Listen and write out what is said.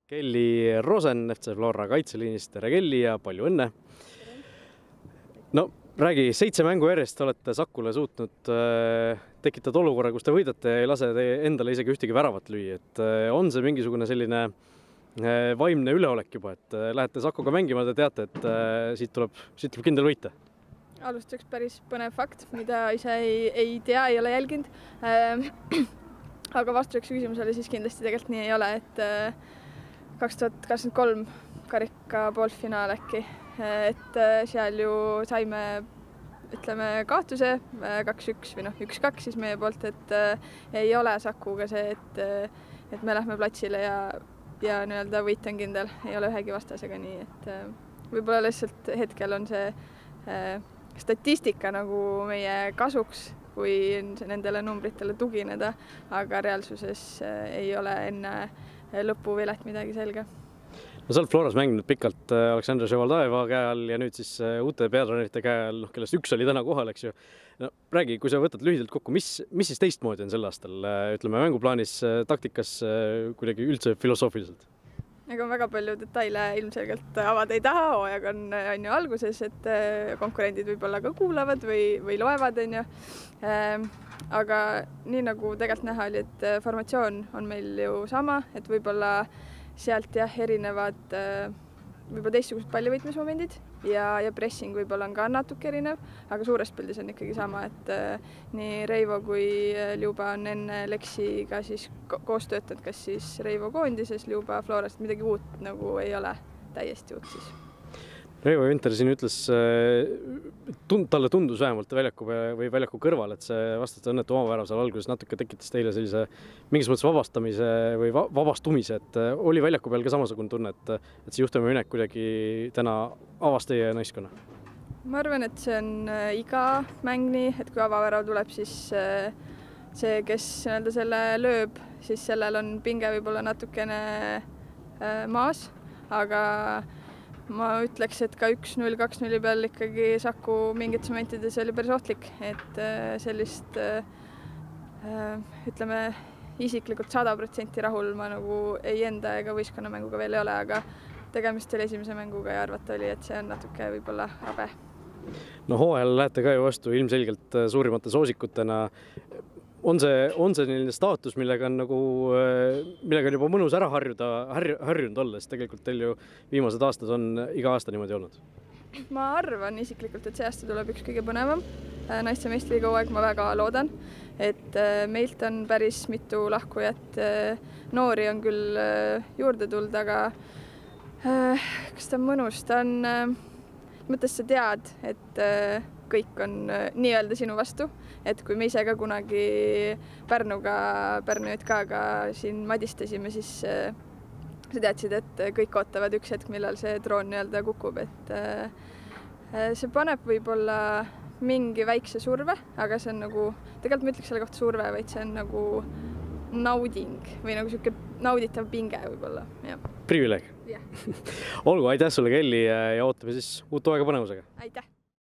Kelly Rosen, FC Flora kaitseliinist, tere Kelly ja palju õnne! No räägi, 7 mängu järjest olete Sakule suutnud tekitada olukorra, kus te võidate ja ei lase endale isegi ühtegi väravat lüüa. Et on see mingisugune selline vaimne üleolek juba, et lähete Sakuga mängima, te teate, et siit tuleb kindel võita? Alustuseks päris põnev fakt, mida ise ei tea, ei ole jälginud. Aga vastuseks küsimusele siis kindlasti tegelikult nii ei ole, et 2023 karika poolfinaal äkki, et seal ju saime, ütleme, kaotuse 2-1 või 1-2 siis meie poolt, et ei ole Sakuga see, et me lähme platsile ja nii-öelda võit on kindel, ei ole ühegi vastasega nii, et võib-olla lihtsalt hetkel on see statistika nagu meie kasuks, kui nendele numbritele tugineda, aga reaalsuses ei ole enne lõpuvilet midagi selge. No sa oled Floras mänginud pikalt Aleksandr Ševaldaeva käe all ja nüüd siis uute peatreenerite käe all, kellest üks oli täna kohal, eks ju. No, räägi, kui sa võtad lühidalt kokku, mis siis teistmoodi on sel aastal, ütleme mänguplaanis, taktikas, kuidagi üldse filosoofiliselt? Ega on väga palju detaile ilmselgelt avada ei taha, hooaeg on ju alguses, et konkurendid võib-olla ka kuulavad või loevad, on ju. Aga nii nagu tegelikult näha oli, et formatsioon on meil ju sama, et võib-olla sealt erinevad võib-olla teistsugused pallivõitmismomendid ja pressing võib-olla on ka natuke erinev, aga suures pildis on ikkagi sama, et nii Reivo kui Ljuba on enne Leksiga siis koos töötanud, kas siis Reivo koondises, Ljuba Florast, midagi uut nagu ei ole, täiesti uut siis. Reivo Jünter siin ütles, talle tundus vähemalt väljaku kõrval, et see vastaste õnnetu omavärav seal alguses natuke tekitas teile sellise mingis mõttes vabastamise või vabastumise, et oli väljaku peal ka samasugune tunne, et see juhtumi minek kuidagi täna avas teie naiskonna? Ma arvan, et see on iga mäng nii, et kui avavärav tuleb, siis see, kes selle lööb, siis sellel on pinge võib-olla natukene maas, aga ma ütleks, et ka 1-0, 2-0 peal ikkagi Saku mingites momentides oli päris ohtlik, et sellist, ütleme, isiklikult 100% rahul ma nagu ei enda ega võistkonnamänguga veel ei ole, aga tegemist oli esimese mänguga ja arvata oli, et see on natuke võib-olla rabe. No hooajal lähete ka ju vastu ilmselgelt suurimate soosikutena. On see selline staatus, millega on juba mõnus ära harjunud olla, sest tegelikult teil ju viimased aastad on iga aasta niimoodi olnud? Ma arvan isiklikult, et see aasta tuleb üks kõige põnevam. Naiste meistriliiga hooaeg ma väga loodan, et meilt on päris mitu lahkujat. Noori on küll juurde tulnud, aga kas ta on mõnus? Ta on, mõttes sa tead, et kõik on nii-öelda sinu vastu, et kui me ise ka kunagi Pärnu JK-ga siin madistasime, siis sa teadsid, et kõik ootavad üks hetk, millal see troon nii-öelda kukub, et see paneb võib-olla mingi väikse surve, aga see on nagu, tegelikult ma ütleks selle kohta surve, vaid see on nagu nauding või nagu selline nauditav pinge võib-olla. Privileeg. Yeah. Olgu, aitäh sulle Kelly ja ootame siis uut hooaega põnevusega. Aitäh!